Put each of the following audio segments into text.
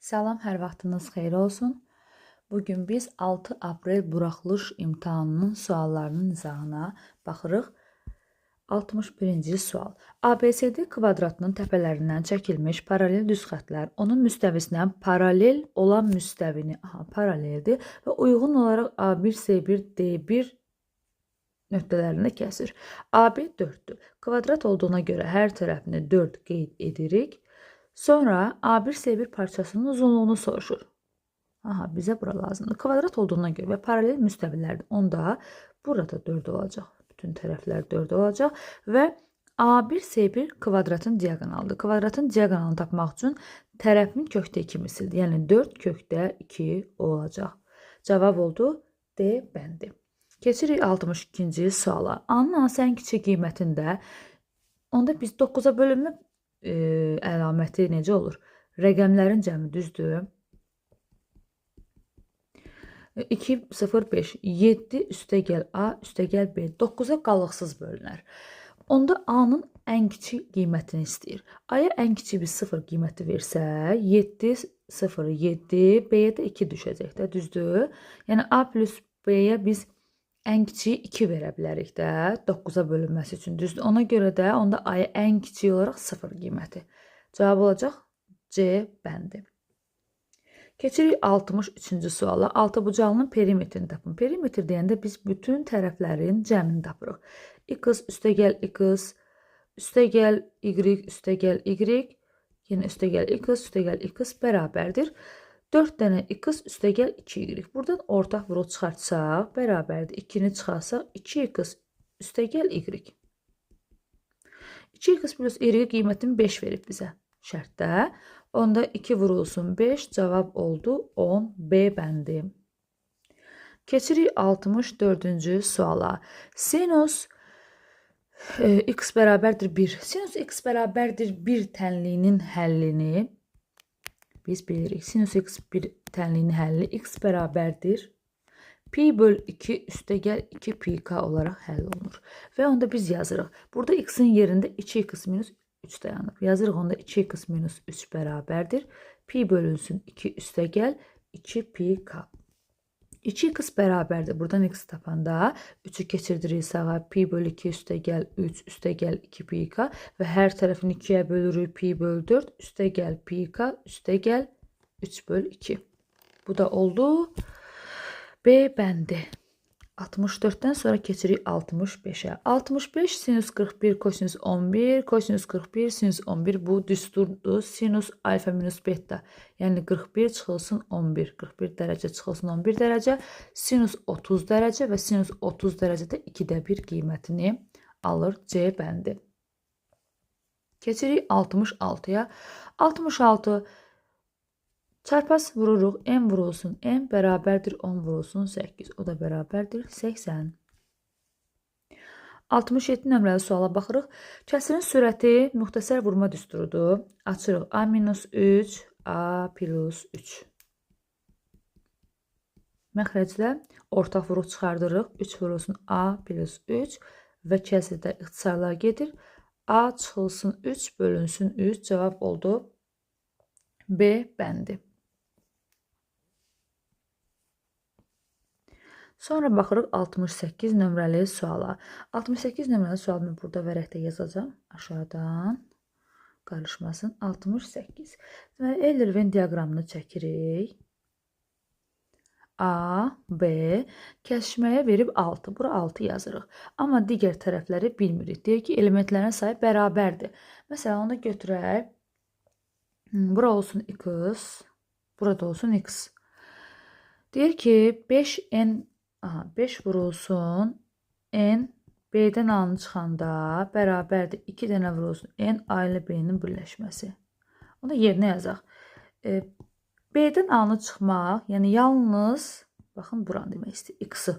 Salam, hər vaxtınız xeyir olsun. Bugün biz 6 aprel buraxılış imtahanının suallarının izahına baxırıq. 61-ci sual. ABCD kvadratının təpələrindən çəkilmiş paralel düz xətlər onun müstəvisinə paralel olan müstəvini paraleldir və uyğun olaraq A1, C1, D1 nöqtələrində kəsir. AB 4-dür. Kvadrat olduğuna görə hər tərəfini 4 qeyd edirik. Sonra A1, C1 parçasının uzunluğunu soruşur. Bizə bura lazımdır. Kvadrat olduğuna görə və paralel müstəvilərdir. Onda burada 4 olacaq. Bütün tərəflər 4 olacaq və A1, C1 kvadratın diaqonalıdır. Kvadratın diaqonalını tapmaq üçün tərəfin kökdə 2 misildir. Yəni 4 kökdə 2 olacaq. Cavab oldu D bəndi. Keçirik 62-ci suala. A-nın hansı ən kiçik qiymətində onda biz 9-a bölünmə əlaməti necə olur? Rəqəmlərin cəmi düzdür. 2, 0, 5, 7 üstəgəl A, üstəgəl B, 9-a qalıqsız bölünər. Onda A-nın ən kiçik qiymətini istəyir. A-ya ən kiçik bir 0 qiyməti versə, 7, 0, 7, B-yə də 2 düşəcək də, düzdür? Yəni A plus B-yə biz ən kiçiyi 2 verə bilərik də, 9-a bölünməsi üçün, düzdür? Ona görə də onda A-ya ən kiçik olaraq 0 qiyməti. Cavab olacaq C bəndi. Keçirik 63-cü suala. Altıbucağının perimetrini tapın. Perimetr deyəndə biz bütün tərəflərin cəmini tapırıq. X üstəgəl X, üstəgəl Y, üstəgəl Y, yenə üstəgəl X, üstəgəl X bərabərdir. 4 dənə X üstəgəl 2Y. Buradan ortaq vurul çıxartsaq, bərabərdir. 2-ni çıxarsaq, 2X üstəgəl Y. 2X plus Y qiymətini 5 verib bizə şərtdə. Onda 2 vurulsun 5, cavab oldu 10, B bəndi. Keçirik 64-cü suala. Sinus x bərabərdir 1. Sinus x bərabərdir 1 tənliyinin həllini biz bilirik. Sinus x 1 tənliyinin həlli x bərabərdir pi böl 2 üstəgəl 2 pk olaraq həll olunur. Və onda biz yazırıq. Burada x-in yerində 2x minus 3 dayanıb. Yazırıq onda 2x minus 3 bərabərdir. Pi bölünsün 2 üstəgəl 2 pk. 2x bərabərdir. Buradan x tapanda 3-ü keçirdirik sağa. Pi bölü 2 üstəgəl 3 üstəgəl 2 pk və hər tərəfini 2-yə bölürük. Pi bölü 4 üstəgəl pk üstəgəl 3 böl 2. Bu da oldu B bəndi. 64-dən sonra keçirik 65-ə. 65 sinus 41 kosinus 11, kosinus 41 sinus 11 bu düsturdur. Sinus alfa minus beta. Yəni 41 çıxılsın 11. 41 dərəcə çıxılsın 11 dərəcə. Sinus 30 dərəcə və sinus 30 dərəcədə 2də 1 qiymətini alır C bəndi. Keçirik 66-ya. 66 çarpas vururuq, n vurulsun, n bərabərdir 10 vurulsun 8. O da bərabərdir 80. 67 nömrəli suala baxırıq. Kəsirin sürəti müxtəsər vurma düsturudur. Açırıq. A minus 3, A plus 3. Məxrəcdə ortaq vuruq çıxardırıq. 3 vurulsun A plus 3 və kəsirdə ixtisarlar gedir. A çıxılsın 3, bölünsün 3. Cavab oldu B bəndi. Sonra baxırıq 68 nömrəli suala. 68 nömrəli sualını burada vərəqdə yazacağım. Aşağıdan qarışmasın. 68. Deməli, Euler-Venn diaqramını çəkirik. A, B kəsişməyə verib 6. Bura 6 yazırıq. Amma digər tərəfləri bilmirik. Deyir ki, elementlərin sayı bərabərdir. Məsələn, onu götürək. Bura olsun x, burada olsun x. Deyir ki, 5 vurulsun n B-dən A-nı çıxanda bərabərdir 2 dənə vurulsun n A ilə B-nin birləşməsi. Onu yerinə yazaq. B-dən A-nı çıxmaq, yəni yalnız, baxın buranı demək istəyir, x-ı.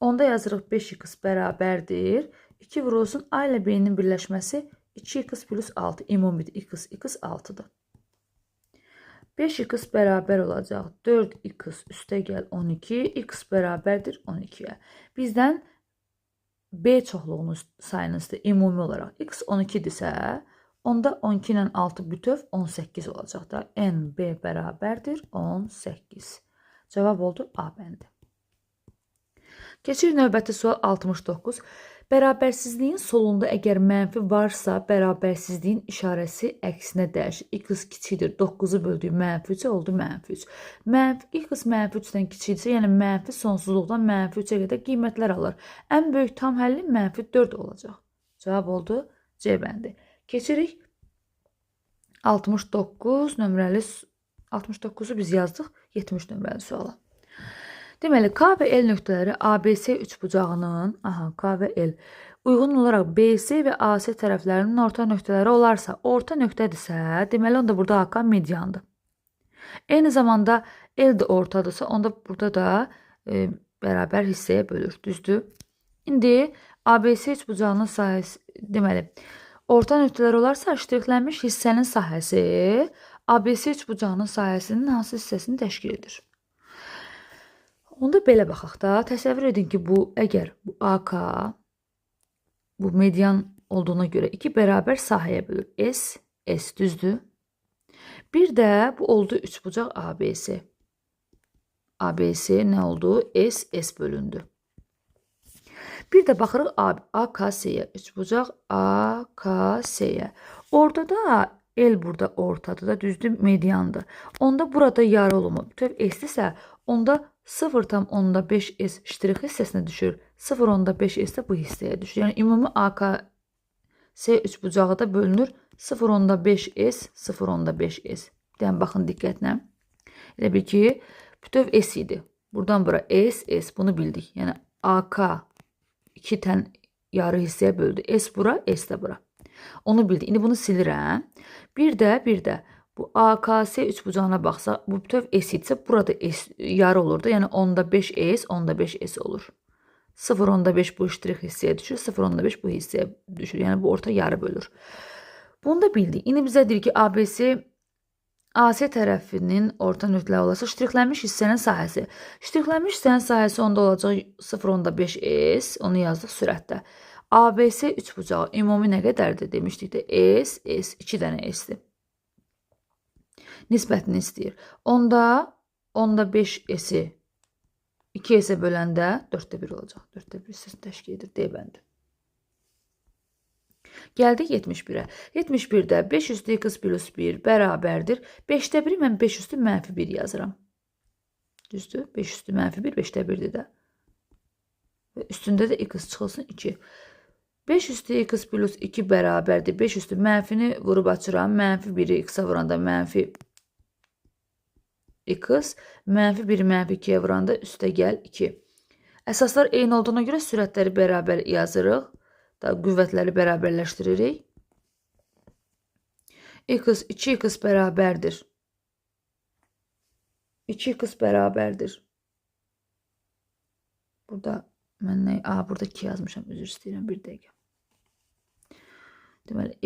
Onda yazırıq 5x bərabərdir 2 vurulsun A ilə B-nin birləşməsi 2x plus 6. Ümumi x 6-dır. 5x bərabər olacaq 4x üstəgəl 12, x bərabərdir 12-yə. Bizdən B çoxluğunun sayını istəyir ümumi olaraq. X 12-dirsə, Onda 12 ilə 6 bütöv 18 olacaq da. NB bərabərdir 18. Cavab oldu A bəndi. Keçir növbəti sual 69. Bərabərsizliyin solunda əgər mənfi varsa, bərabərsizliyin işarəsi əksinə dəyişir. X kiçikdir, 9-u böldüyü mənfi 3 oldu mənfi 3. X mənfi 3-dən kiçikdirsə, yəni mənfi sonsuzluqdan mənfi 3-ə qədər qiymətlər alır. Ən böyük tam həlli mənfi 4 olacaq. Cavab oldu C bəndi. Keçirik 69 nömrəli 69-u biz yazdıq 70 nömrəli suala. Deməli, K və L nöqtələri ABC üçbucağının, K və L uyğun olaraq BC və AC tərəflərinin orta nöqtələri olarsa, orta nöqtədirsə, deməli, onda burada AK mediandır. Eyni zamanda L də ortadırsa, onda burada da bərabər hissəyə bölür, düzdür? İndi ABC üçbucağının sahəsi, deməli, orta nöqtələr olarsa, ştrixlənmiş hissənin sahəsi ABC üçbucağının sahəsinin hansı hissəsini təşkil edir? Onda belə baxaq da, təsəvvür edin ki, əgər bu AK, bu median olduğuna görə 2 bərabər sahəyə bölür. S düzdür. Bir də bu oldu üçbucaq ABC. ABC nə oldu? S bölündü. Bir də baxırıq AKS-yə, üçbucaq AKS-yə. Orada da L burada ortadır da, düzdür, mediandır. Onda burada yarı olma bütöv S-dirsə, onda 0,5S ştrix hissəsinə düşür. 0,5S də bu hissəyə düşür. Yəni, ümumi AKS üçbucağı da bölünür 0,5S, 0,5S. Deyən, baxın diqqətlə. Elə bil ki, bütöv S idi. Buradan bura S, bunu bildik. Yəni, AK 2 tən yarı hissəyə böldü. S bura, S də bura. Onu bildik. İndi bunu silirəm. Bir də bu AKS üçbucağına baxsa, bu bütöv S idisə, burada S yarı olur da. Yəni, onda 5S, onda 5S olur. 0,5 bu ştrix hissəyə düşür, 0,5 bu hissəyə düşür. Yəni, bu orta yarı bölür. Bunu da bildik. İndi bizə deyir ki, ABC AC tərəfinin orta nöqtələri olası ştrixlənmiş hissənin sahəsi. Ştrixlənmiş hissənin sahəsi onda olacaq 0,5S, onu yazdıq sürətdə. ABC üçbucağı ümumi nə qədərdir demişdik də, S, 2 dənə S-dir. Nisbətini istəyir. Onda 5S-i 2S-ə böləndə 4də 1 olacaq. 4də 1 hissəsini təşkil edir, D bəndi. Gəldik 71-ə. 71-də 5 üstü x plus 1 bərabərdir. 5də 1-i mən 5 üstü mənfi 1 yazıram. Düzdür? 5 üstü mənfi 1, 5də 1-dir də. Və üstündə də x çıxılsın 2. 5 üstü x plus 2 bərabərdir. 5 üstü mənfini vurub açıram. Mənfi 1-i x-a vuranda mənfi x, mənfi 1-i mənfi 2-yə vuranda üstə gəl 2. Əsaslar eyni olduğuna görə sürətləri bərabər yazırıq. Qüvvətləri bərabərləşdiririk. 2x bərabərdir. 2x bərabərdir. Burada mən nə? Burada 2 yazmışam. Üzr istəyirəm. Bir dəqiqə. Deməli,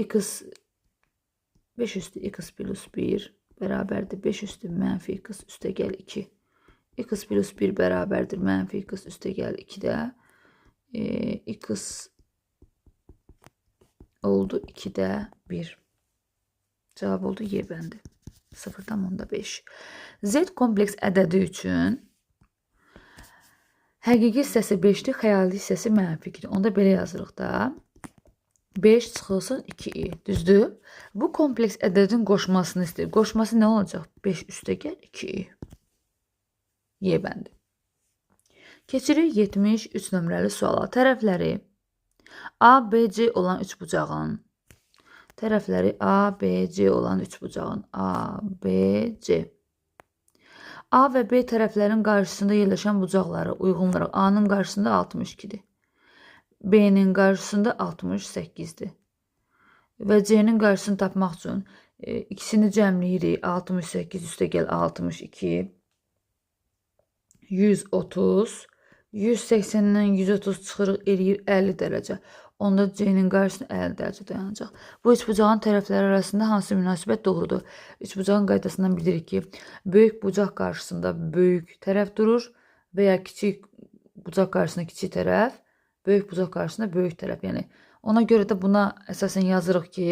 5 üstü x plus 1 bərabərdir. 5 üstü mənfi x üstə gəl 2. X plus 1 bərabərdir. Mənfi x üstə gəl 2-də. X oldu 2də 1. Cavab oldu Y bəndi. 0,5. Z kompleks ədədi üçün həqiqi hissəsi 5-dir, xəyali hissəsi mənfi 2-dir. Onda belə yazırıq da. 5 çıxılsın 2i. Düzdür? Bu kompleks ədədin qoşmasını istəyir. Qoşması nə olacaq? 5 üstə gəl 2i. Y bəndi. Keçirik 73 nömrəli suala. Tərəfləri ABC olan üçbucağın ABC A və B tərəflərin qarşısında yerləşən bucaqları uyğun olaraq A-nın qarşısında 62-dir. B-nin qarşısında 68-dir. Və C-nin qarşısını tapmaq üçün ikisini cəmləyirik. 68 üstə gəl 62. 130. 180-dən 130 çıxırıq, eləyir 50 dərəcə. Onda C-nin qarşısında 50 dərəcə dayanacaq. Bu üçbucağın tərəfləri arasında hansı münasibət doğrudur? Üçbucağın qaydasından bilirik ki, böyük bucaq qarşısında böyük tərəf durur və ya kiçik bucaq qarşısında kiçik tərəf, böyük bucaq qarşısında böyük tərəf. Yəni ona görə də buna əsasən yazırıq ki,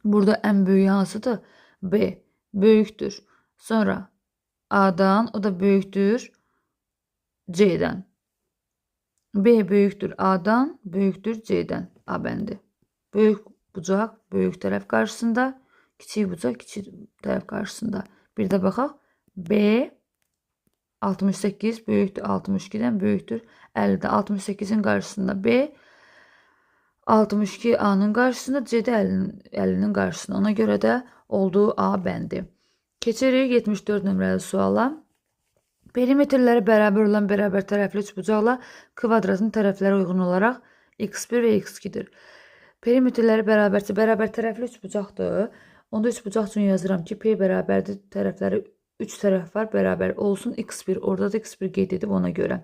Burada ən böyük hansıdır? B. Böyükdür. Sonra A'dan, o da böyükdür C'dən. B böyükdür A'dan, böyükdür C'dən. A bəndi. Böyük bucaq böyük tərəf qarşısında, kiçik bucaq kiçik tərəf qarşısında. Bir də baxaq. B 68 böyükdür 62-dən, böyükdür 50-də. 68-in qarşısında B, 62 A-nın qarşısında, C də 50-nin qarşısında. Ona görə də olduğu A bəndi. Keçirik 74 nömrəli suala. Perimetrləri bərabər olan bərabər tərəfli üçbucaqla kvadratın tərəfləri uyğun olaraq x1 və x2-dir. Perimetrləri bərabərsə bərabər tərəfli üçbucaqdır. Onda üçbucaq üçün yazıram ki, P bərabərdir, tərəfləri 3 tərəf var, bərabər olsun x1. Orada da x1 qeyd edib ona görə.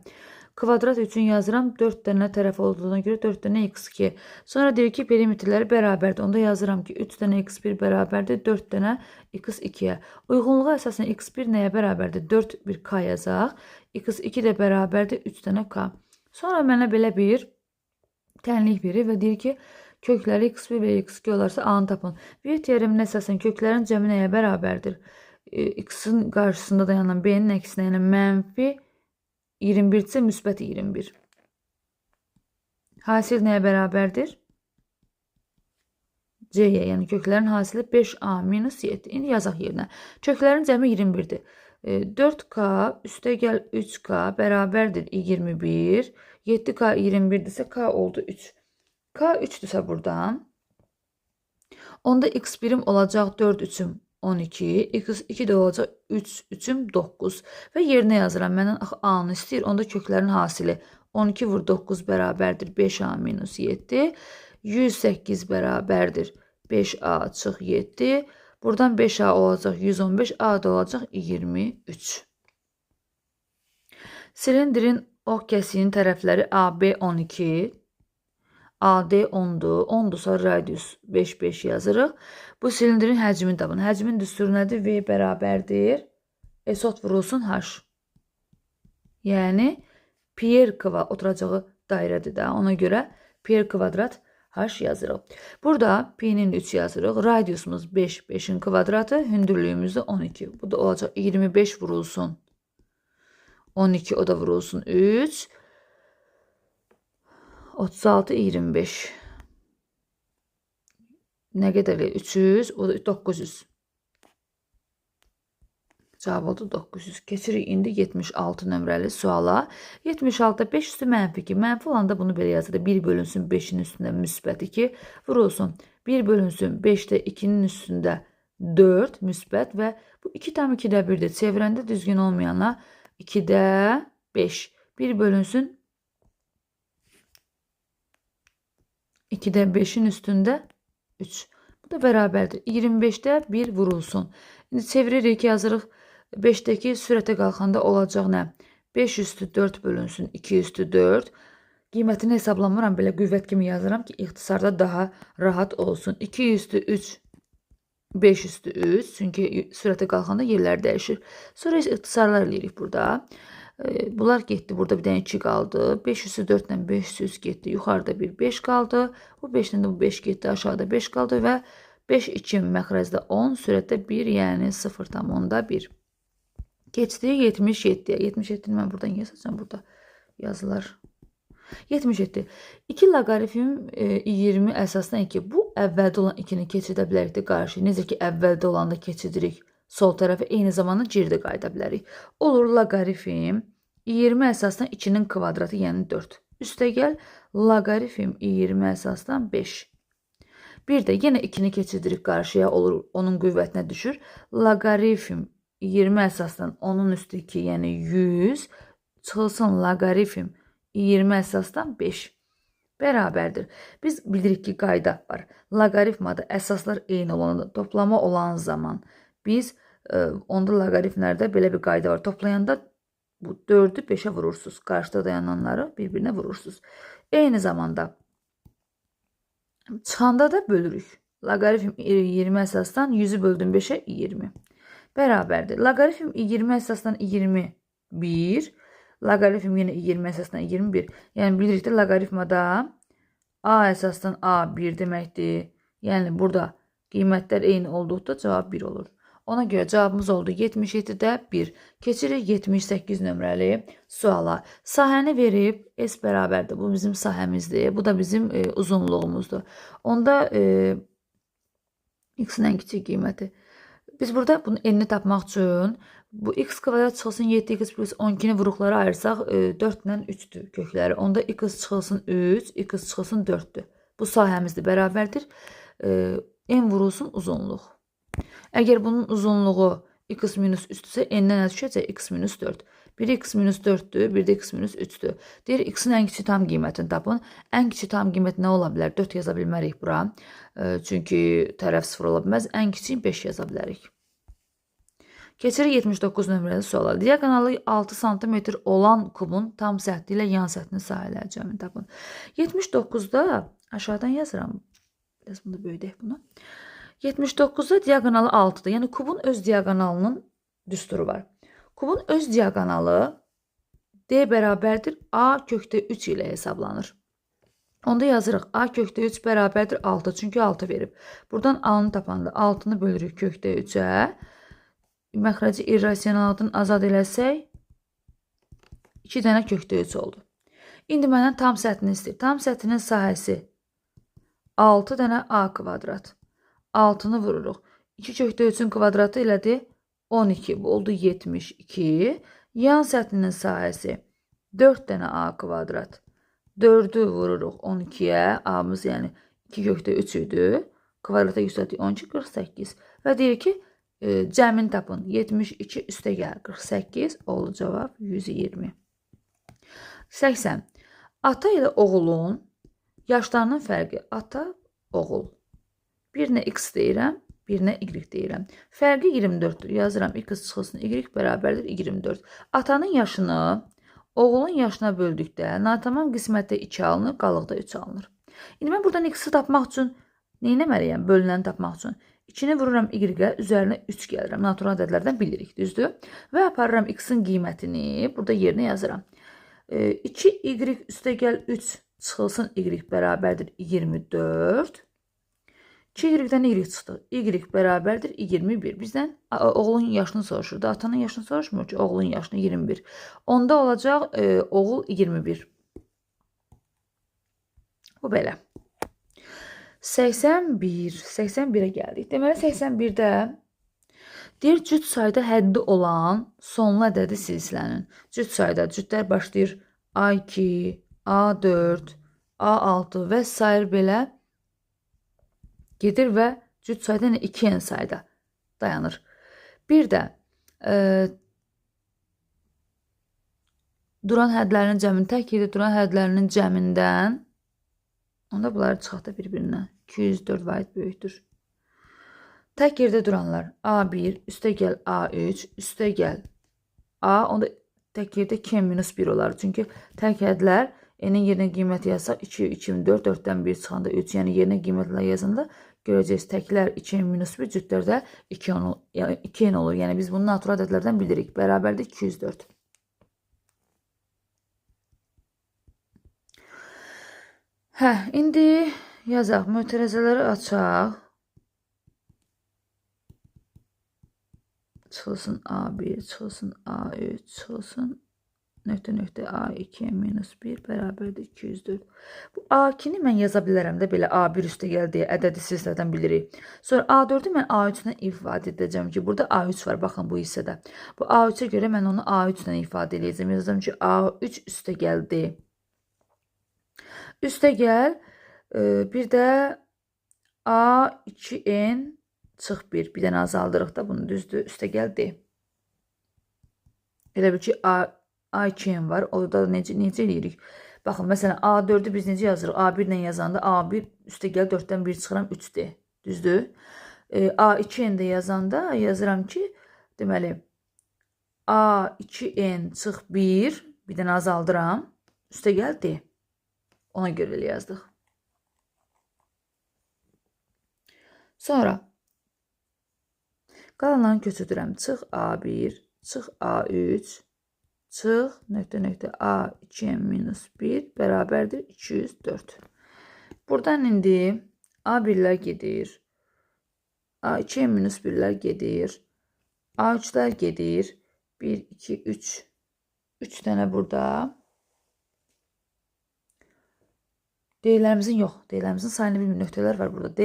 Kvadrat üçün yazıram 4 dənə tərəf olduğuna görə 4 dənə x2. Sonra deyir ki, perimetrləri bərabərdir. Onda yazıram ki, 3 dənə x1 bərabərdir, 4 dənə x2-yə. Uyğunluğa əsasən x1 nəyə bərabərdir? 4 bir k yazaq. x2 də bərabərdir 3 dənə k. Sonra mənə belə bir tənlik verir və deyir ki, kökləri x1 və x2 olarsa A-nı tapın. Viyet teoreminə əsasən köklərin cəmi nəyə bərabərdir? X-in qarşısında dayanan B-nin əksinə, yəni mənfi 21 isə müsbət 21. Hasil nəyə bərabərdir? C-yə, yəni köklərin hasili 5A minus 7. İndi yazaq yerinə. Köklərin cəmi 21-dir. 4K üstə gəl 3K bərabərdir 21. 7K 21-dirsə K oldu 3. K 3-dürsə buradan. Onda x birim olacaq 4 üçüm 12, x2 də olacaq 3 üçüm 9 və yerinə yazıram. Məndən A-nı istəyir. Onda köklərin hasili 12 vur 9 bərabərdir 5A minus 7. 108 bərabərdir 5A çıx 7. Buradan 5A olacaq 115, A da olacaq 23. Silindrin ox kəsiyinin tərəfləri AB 12, AD 10'dur. 10'dursa radius 5, 5 yazırıq. Bu silindrin həcmini tapın. Həcmin düsturu nədir? V bərabərdir. Esot vurulsun H. Yəni, Pierre oturacağı dairədir də. Ona görə Pierre kvadrat H yazırıq. Burada P-nin 3 yazırıq. Radiusumuz 5, 5'in kvadratı. Hündürlüyümüz də 12. Bu da olacaq 25 vurulsun 12, o da vurulsun 3. 36, 25. Nə qədərli? 300, o da 900. Cavab oldu 900. Keçirik indi 76 nömrəli suala. 76'da 5 üstü mənfi 2. Mənfi olanda bunu belə yazılır. 1 bölünsün 5'in üstündə müsbət 2 vurulsun. 1 bölünsün 5'də 2'nin üstündə 4 müsbət və bu 2 tam 2'də 1'dir. Çevirəndə düzgün olmayanlar 2'də 5. 1 bölünsün 2'də 5'in üstündə 3. Bu da bərabərdir. 25'də 1 vurulsun. İndi çeviririk, yazırıq. 5'dəki sürətə qalxanda olacaq nə? 5 üstü 4 bölünsün 2 üstü 4. Qiymətini hesablamıram. Belə qüvvət kimi yazıram ki, ixtisarda daha rahat olsun. 2 üstü 3, 5 üstü 3. Çünki sürətə qalxanda yerlər dəyişir. Sonra ixtisarlar eləyirik burada. Bunlar getdi. Burada bir dənə 2 qaldı. 5 üstü 4 ilə 500 getdi. Yuxarıda bir 5 qaldı. Bu 5 ilə də bu 5 getdi. Aşağıda 5 qaldı və 5, 2 məxrəcdə 10, sürətdə 1, yəni 0,1. Keçdik 77'ye. 77'ni mən buradan yazacağım. Burada yazılar. 77. 2 loqaritm 20 əsasdan 2. Bu əvvəldə olan 2'ni keçidə bilərik də qarşı. Necə ki, əvvəldə olanda keçidirik. Sol tərəfə eyni zamanda geridə qayıda bilərik. Olur loqaritm 20 əsasdan 2'nin kvadratı, yəni 4. Üstə gəl loqaritm 20 əsasdan 5. Bir də yenə 2'ni keçidirik qarşıya, olur onun qüvvətinə düşür. Loqaritm 20 əsasdan 10'un üstü 2, yəni 100 çıxılsın loqaritm 20 əsasdan 5 bərabərdir. Biz bilirik ki, qayda var. Loqaritmada əsaslar eyni olanda, toplama olan zaman biz onda loqaritmlərdə belə bir qayda var. Toplayanda bu 4'ü 5'e vurursunuz. Qarşıda dayananları bir-birinə vurursunuz. Eyni zamanda çıxanda da bölürük. Loqaritm 20 əsasdan 100'ü böldüm 5'e 20 bərabərdir. Loqaritm 20 əsasdan 21. Loqaritm yenə 20 əsasdan 21. Yəni bilirik də loqaritmada A əsasdan A 1 deməkdir. Yəni burada qiymətlər eyni olduqda cavab 1 olur. Ona görə cavabımız oldu 77-də 1. Keçirik 78 nömrəli suala. Sahəni verib S bərabərdir. Bu bizim sahəmizdir. Bu da bizim uzunluğumuzdur. Onda x-in ən kiçik qiyməti. Biz burada bunun enini tapmaq üçün bu x kvadrat çıxılsın 7x plus 12-ni vuruqlara ayırsaq 4 ilə 3-dür kökləri. Onda x çıxılsın 3, x çıxılsın 4-dür. Bu sahəmizdir, bərabərdir. N vurulsun uzunluq. Əgər bunun uzunluğu x minus 3-dürsə, n-dən nə düşəcək? X minus 4. Biri x minus 4-dür, biri də x minus 3-dür. Deyir, x-in ən kiçik tam qiymətini tapın. Ən kiçik tam qiymət nə ola bilər? 4 yaza bilmərik bura. Çünki tərəf 0 ola bilməz. Ən kiçik 5 yaza bilərik. Keçirik 79 nömrəli suala. Diaqonalı 6 sm olan kubun tam səthi ilə yan səthinin sahələri cəmini tapın. 79-da aşağıdan yazıram. Biraz bunu böyüdək bunu. 79-da diaqonalı 6-dır. Yəni kubun öz diaqonalının düsturu var. Kubun öz diaqonalı D bərabərdir A kökdə 3 ilə hesablanır. Onda yazırıq A kökdə 3 bərabərdir 6. Çünki 6 verib. Buradan A-nı tapanda 6-nı bölürük kökdə 3-ə. Məxrəci irrasionaldan azad eləsək 2 dənə kökdə 3 oldu. İndi məndən tam səthini istəyir. Tam səthinin sahəsi 6 dənə A kvadrat. 6-nı vururuq. 2 kökdə 3-ün kvadratı elədi 12. Bu oldu 72. Yan səthinin sahəsi 4 dənə A kvadrat. 4-ü vururuq 12-yə. A-mız yəni 2 kökdə 3 idi. Kvadrata yüksəldik 12, 48. Və deyir ki, cəmini tapın. 72 üstə gəl 48 oldu cavab 120. 80. Ata ilə oğulun yaşlarının fərqi. Ata, oğul. Birinə x deyirəm, birinə y deyirəm. Fərqi 24-dür. Yazıram x çıxılsın y bərabərdir 24. Atanın yaşını oğulun yaşına böldükdə natamam qismətdə 2 alınır, qalıqda 3 alınır. İndi mən buradan x-i tapmaq üçün nə etməliyəm? Bölünəni tapmaq üçün. 2-ni vururam y-ə, üzərinə 3 gəlirəm. Natural ədədlərdən bilirik, düzdür? Və aparıram x-in qiymətini, burada yerinə yazıram. 2y üstə gəl 3 çıxılsın y bərabərdir 24. 2y-dən y çıxdı. Y bərabərdir 21. Bizdən oğlun yaşını soruşurdu. Atanın yaşını soruşmur ki, oğlun yaşını 21. Onda olacaq oğul 21. Bu belə. 81. 81-ə gəldik. Deməli, 81-də deyir, cüt sayda həddi olan sonlu ədədi silsilənin. Cüt sayda cütlər başlayır A2, A4, A6 və s. belə gedir və cüt sayda 2n sayda dayanır. Bir də duran hədlərinin cəmini tək yerdə duran hədlərinin cəmindən onda bunları çıxaq da bir-birindən. 204 vahid böyükdür. Tək yerdə duranlar A1, üstə gəl A3, üstə gəl A, onda tək yerdə 2n-1 olar. Çünki tək hədlər n-in yerinə qiyməti yazsaq 2, 24, 4-dən 1 çıxanda 3, yəni yerinə qiymətlə yazanda görəcəyiz təklər 2n-1, cütlərdə 2n olur. Yəni biz bunu natural ədədlərdən bilirik. Bərabərdir 204. İndi yazaq, mötərizələri açaq. Çıxılsın A1, çıxılsın A3, çıxılsın nöqtə A2-1 bərabərdir 204. Bu A2-ni mən yaza bilərəm də belə A1 üstə gəl deyə ədədi silsilədən bilirik. Sonra A4-ü mən A3-lə ifadə edəcəm ki, burada A3 var, baxın bu hissədə. Bu A3-ə görə mən onu A3-lə ifadə edəcəm. Yazacağım ki, A3 üstə gəldi. Üstə gəl, bir də A2n çıx 1. Bir dənə azaldırıq da bunu, düzdür. Üstə gəl D. Elə bil ki, A2n var. Orada necə eləyirik? Baxın, məsələn, A4-ü biz necə yazırıq? A1 ilə yazanda A1 üstə gəl 4-dən 1 çıxıram 3D. Düzdür? A2n-də yazanda yazıram ki, deməli, A2n çıx 1. Bir dənə azaldıram. Üstə gəl D. Ona görə elə yazdıq. Sonra qalanlarını köçüdürəm. Çıx A1, çıx A3, çıx nöqtə A2-1 bərabərdir 204. Buradan indi A1-lər gedir. A2'yə minus 1'lər gedir. A3'lər gedir. 1, 2, 3. 3 dənə burada. D'lərimizin yox. D'lərimizin sayını bilmirik. Nöqtələr var burada. D.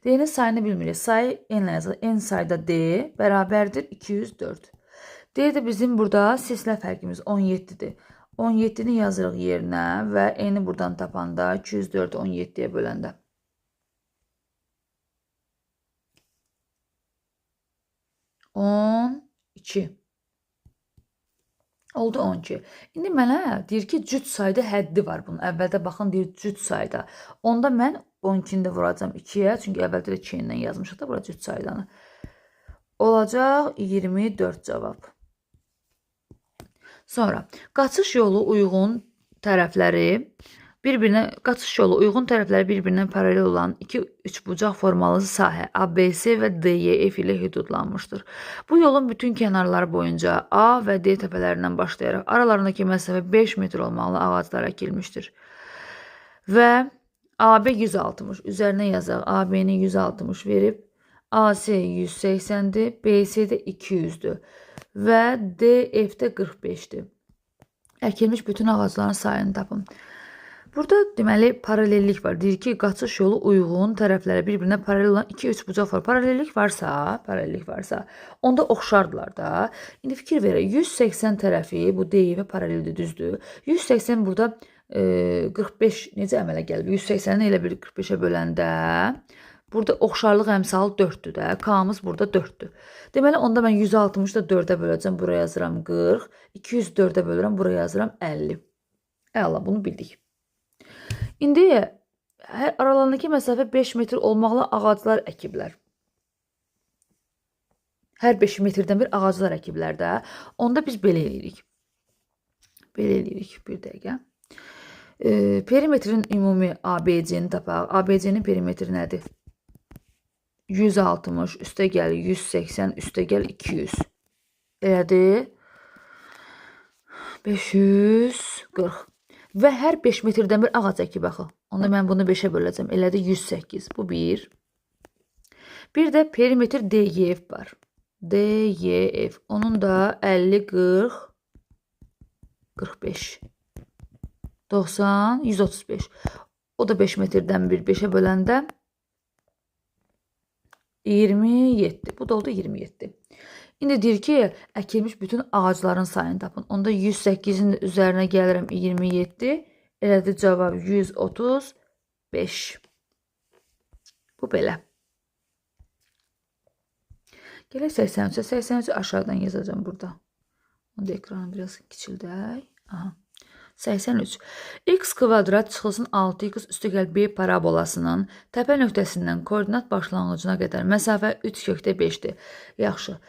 D'nin sayını bilmirik. Sayı n ilə yazılır. N sayda D bərabərdir 204. D də bizim burada seslə fərqimiz 17'dir. 17'ni yazırıq yerinə və N'ni buradan tapanda 204 17'yə böləndə. 12. Oldu 12. İndi mənə deyir ki, cüt sayda həddi var bunun. Əvvəldə baxın deyir cüt sayda. Onda mən 12'ni də vuracam 2'yə. Çünki əvvəldə də 2 ilə yazmışıq da bura cüt saydanı. Olacaq 24 cavab. Sonra qaçış yolu uyğun tərəfləri bir-birinə paralel olan iki üçbucaq formalı sahə ABC və DEF ilə hüdudlanmışdır. Bu yolun bütün kənarları boyunca A və D təpələrindən başlayaraq aralarındakı məsafə 5 metr olmaqla ağaclar əkilmişdir. Və AB 160, üzərinə yazaq, AB-ni 160 verib, AC 180-dir, BC də 200-dür və DF də 45-dir. Əkilmiş bütün ağacların sayını tapın. Burada deməli paralellik var. Deyir ki, qaçış yolu uyğun tərəfləri bir-birinə paralel olan iki üçbucaq var. Paralellik varsa, onda oxşardılar da. İndi fikir verək. 180 tərəfi bu D-və paraleldir, düzdür. 180 burada 45 necə əmələ gəlir? 180-i elə bir 45-ə böləndə burada oxşarlıq əmsalı 4-dür də. K-mız burada 4-dür. Deməli, onda mən 160-ı da 4-ə böləcəm. Buraya yazıram 40. 204-ə bölürəm. Buraya yazıram 50. Əla, bunu bildik. İndi aralarındakı məsafə 5 metr olmaqla ağaclar əkiblər. Hər 5 metrdən bir ağaclar əkiblər də. Onda biz belə eləyirik. Bir dəqiqə. Perimetrin ümumi ABC-ni tapaq. ABC-nin perimetri nədir? 160, üstə gəl 180, üstə gəl 200. Elədir? 540. Və hər 5 metrdən bir ağac əkib baxın. Onda mən bunu 5'ə böləcəm. Elədir 108. Bu 1. Bir də perimetr DEF var. DEF. Onun da 50, 40, 45, 90, 135. O da 5 metrdən bir 5'ə böləndə 27. Bu da oldu 27. İndi deyir ki, əkilmiş bütün ağacların sayını tapın. Onda 108'in üzərinə gəlirəm 27. Elədir cavab 135. Bu belə. Gələk 83'ə. 83'ü aşağıdan yazacağım burada. Onda ekranı biraz kiçildək. Aha. 83. X kvadrat çıxılsın 6x üstə gəl B parabolasının təpə nöqtəsindən koordinat başlanğıcına qədər məsafə 3,5'dir. Yaxşı.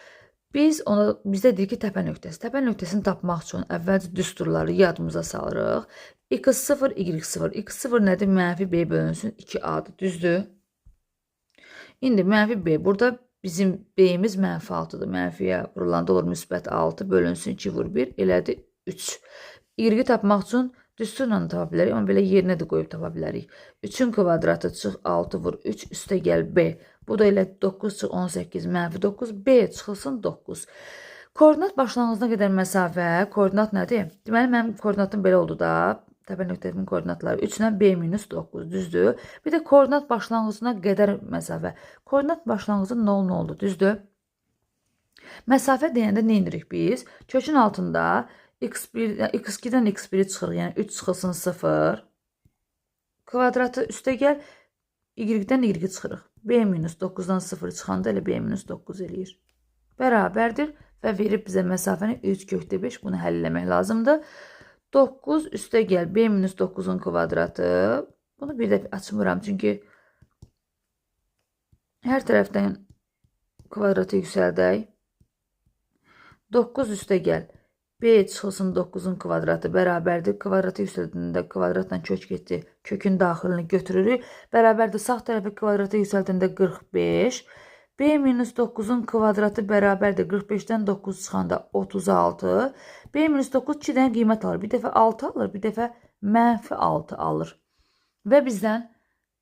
Bizdə deyir ki, təpə nöqtəsi. Təpə nöqtəsini tapmaq üçün əvvəlcə düsturları yadımıza salırıq. X0, Y0. X0 nədir? Mənfi B bölünsün 2A-dır. Düzdür? İndi mənfi B. Burada bizim B-imiz mənfi 6'dır. Mənfiyə vurulanda olur müsbət 6 bölünsün 2 vur 1. Elədir 3. Y tapmaq üçün düsturla tapa bilərik. Amma belə yerinə də qoyub tapa bilərik. 3'ün kvadratı çıx 6 vur 3 üstə gəl B. Bu da elə 9 çıx 18 mənfi 9. B çıxılsın 9. Koordinat başlanğıcına qədər məsafə. Koordinat nədir? Deməli, mənim koordinatım belə oldu da. Təpə nöqtəsinin koordinatları 3 ilə B minus 9. Düzdür? Bir də koordinat başlanğıcına qədər məsafə. Koordinat başlanğıcı 0 oldu. Düzdür? Məsafə deyəndə nə edirik biz? Kökün altında x2-dən x1'i çıxırıq. Yəni 3 çıxılsın 0. Kvadratı üstə gəl. Y-dən y çıxırıq. B minus 9'dan 0 çıxanda elə B minus 9 eləyir. Bərabərdir və verib bizə məsafəni 3,5. Bunu həll eləmək lazımdır. 9 üstə gəl. B minus 9'un kvadratı. Bunu bir də açmıram. Çünki hər tərəfdən kvadratı yüksəldək. 9 üstə gəl. B çıxılsın 9'un kvadratı bərabərdir. Kvadratı yüksəldəndə kvadratla kök getdi. Kökün daxilini götürürük. Bərabərdir. Sağ tərəfi kvadratı yüksəldəndə 45. B minus 9'un kvadratı bərabərdir. 45'dən 9 çıxanda 36. B minus 9 2 dənə qiymət alır. Bir dəfə 6 alır. Bir dəfə mənfi 6 alır. Və bizdən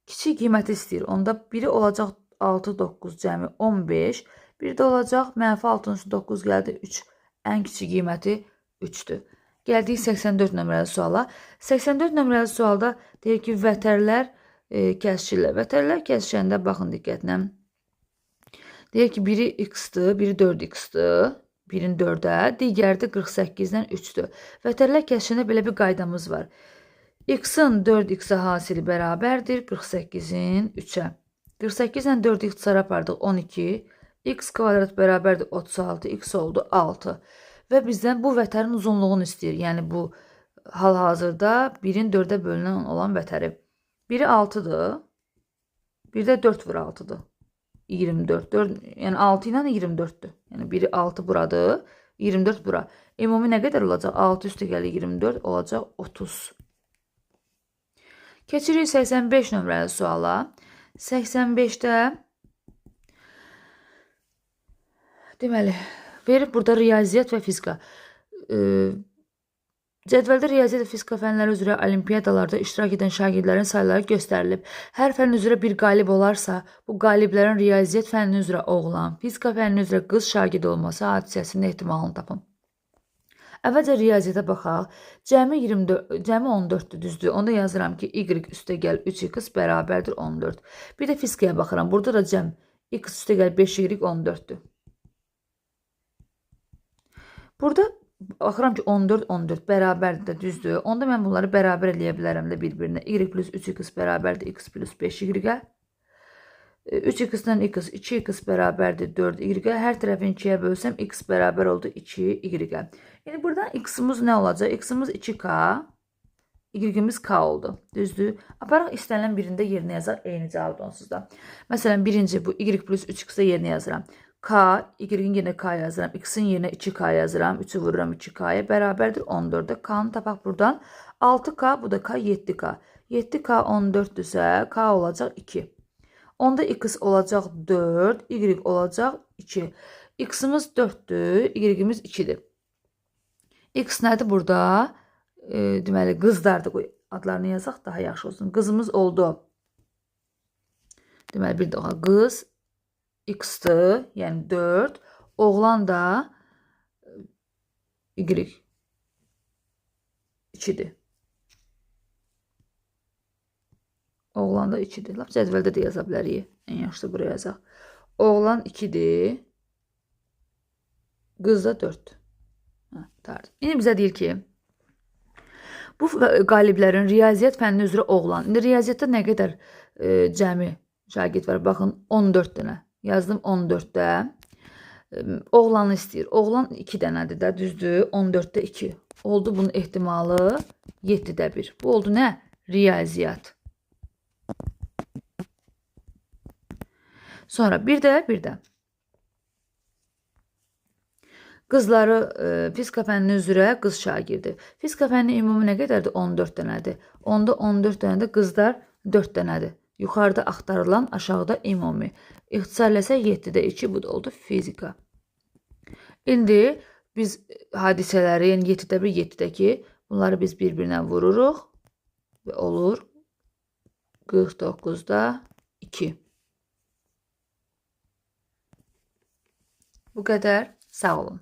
kiçik qiyməti istəyir. Onda biri olacaq 6, 9 cəmi 15. Bir də olacaq, mənfi 6-nın üstü 9 gəldi, 3. Ən kiçik qiyməti 3-dür. Gəldik 84 nömrəli suala. 84 nömrəli sualda deyir ki, vətərlər kəsişirlər. Vətərlər kəsişəndə baxın diqqətlə. Deyir ki, biri x-dır, biri 4x-dır. Birin 4-ə, digəri də 48-dən 3-dür. Vətərlər kəsişəndə belə bir qaydamız var. X-in 4x-ə hasili bərabərdir 48-in 3-ə. 48 ilə 4x çıxara apardıq 12. X kvadrat bərabərdir 36. X oldu 6. Və bizdən bu vətərin uzunluğunu istəyir. Yəni bu hal-hazırda 1-in 4-ə bölünən olan vətəri. Biri 6-dır. Bir də 4 vur 6-dır. 24. 4, yəni 6 ilə 24-dür. Yəni biri 6 buradır, 24 bura. Ümumi nə qədər olacaq? 6 üstə gəlir 24 olacaq 30. Keçirik 85 nömrəli suala. 85-də deməli, verib burada riyaziyyat və fizika. Cədvəldə riyaziyyat və fizika fənləri üzrə olimpiyadalarda iştirak edən şagirdlərin sayları göstərilib. Hər fənn üzrə bir qalib olarsa, bu qaliblərin riyaziyyat fənni üzrə oğlan, fizika fənni üzrə qız şagird olması hadisəsinin ehtimalını tapın. Əvvəlcə riyaziyyata baxaq. Cəmi 14-dür, düzdür. Onda yazıram ki, y üstə gəl 3x bərabərdir 14. Bir də fizikaya baxıram. Burada da cəm x üstə gəl 5y 14-dür. Burada baxıram ki, 14 bərabərdir də, düzdür. Onda mən bunları bərabər eləyə bilərəm də bir-birinə. Y plus 3x bərabərdir x plus 5y. 3x-dən x, 2x bərabərdir 4y. Hər tərəfini 2-yə bölsəm, x bərabər oldu 2y. Yəni, buradan x-imiz nə olacaq? X-imiz 2k, y-imiz k oldu. Düzdür. Aparaq istənilən birində yerinə yazaq, eyni cavabdır onsuz da. Məsələn, birinci bu y plus 3x-də yerinə yazıram. K, y-in yerinə k yazıram, x-in yerinə 2k yazıram, 3-ü vururam 2k-ya, bərabərdir 14-də. K-nı tapaq buradan. 6k, bu da k, 7k. 7k 14-dürsə, k olacaq 2. Onda x olacaq 4, y olacaq 2. X-imiz 4-dür, y-imiz 2-dir. X nədir burada? Deməli, qızlardır. Qoy, adlarını yazaq, daha yaxşı olsun. Qızımız oldu. Deməli, bir daha qız x-dır, yəni 4. Oğlan da y 2-dir. Oğlan da 2-dir. Lap cədvəldə də yaza bilərik. Ən yaxşısı buraya yazaq. Oğlan 2-dir. Qız da 4-dür. İndi bizə deyir ki, bu qaliblərin riyaziyyat fənni üzrə oğlan. İndi riyaziyyatda nə qədər cəmi şagird var? Baxın, 14 dənə. Yazdım 14-də. Oğlanı istəyir. Oğlan 2 dənədir də, düzdür. 14-də 2. Oldu bunun ehtimalı 7-də 1. Bu oldu nə? Riyaziyyat. Sonra bir də. Qızları fizika fənni üzrə qız şagirdi. Fizika fənni ümumi nə qədərdir? 14 dənədir. Onda 14 dənədə qızlar 4 dənədir. Yuxarıda axtarılan, aşağıda ümumi. İxtisarləsək 7-də 2, bu da oldu fizika. İndi biz hadisələri, yəni 7-də 1, 7-də 2, bunları biz bir-birinə vururuq və olur 49-da 2. Bu qədər. Sağ olun.